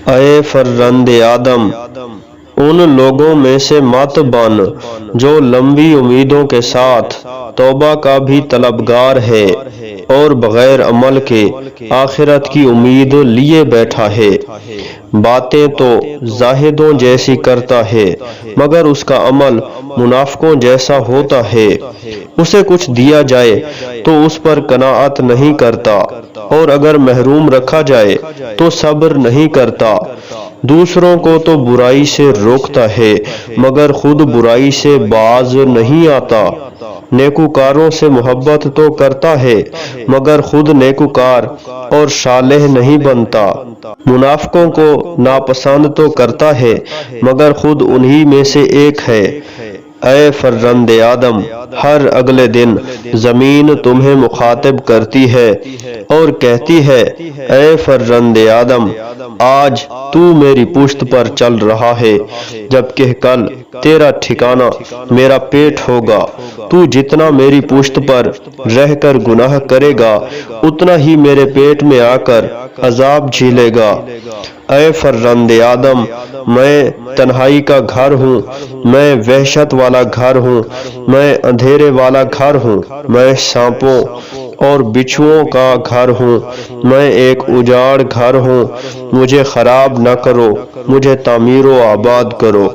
اے فرزند آدم، ان لوگوں میں سے مت بن جو لمبی امیدوں کے ساتھ توبہ کا بھی طلبگار ہے اور بغیر عمل کے آخرت کی امید لیے بیٹھا ہے۔ باتیں تو زاہدوں جیسی کرتا ہے مگر اس کا عمل منافقوں جیسا ہوتا ہے۔ اسے کچھ دیا جائے تو اس پر قناعت نہیں کرتا، اور اگر محروم رکھا جائے تو صبر نہیں کرتا۔ دوسروں کو تو برائی سے روکتا ہے مگر خود برائی سے باز نہیں آتا۔ نیکوکاروں سے محبت تو کرتا ہے مگر خود نیکوکار اور صالح نہیں بنتا۔ منافقوں کو ناپسند تو کرتا ہے مگر خود انہی میں سے ایک ہے۔ اے فرزند آدم، ہر اگلے دن زمین تمہیں مخاطب کرتی ہے اور کہتی ہے، اے فرزند آدم، آج تو میری پشت پر چل رہا ہے، جبکہ کل تیرا ٹھکانہ میرا پیٹ ہوگا۔ تو جتنا میری پشت پر رہ کر گناہ کرے گا اتنا ہی میرے پیٹ میں آ کر عذاب جھیلے گا۔ اے فرزند آدم، میں تنہائی کا گھر ہوں، میں وحشت والا گھر ہوں، میں اندھیرے والا گھر ہوں، میں سانپوں اور بچھوؤں کا گھر ہوں، میں ایک اجاڑ گھر ہوں۔ مجھے خراب نہ کرو، مجھے تعمیر و آباد کرو۔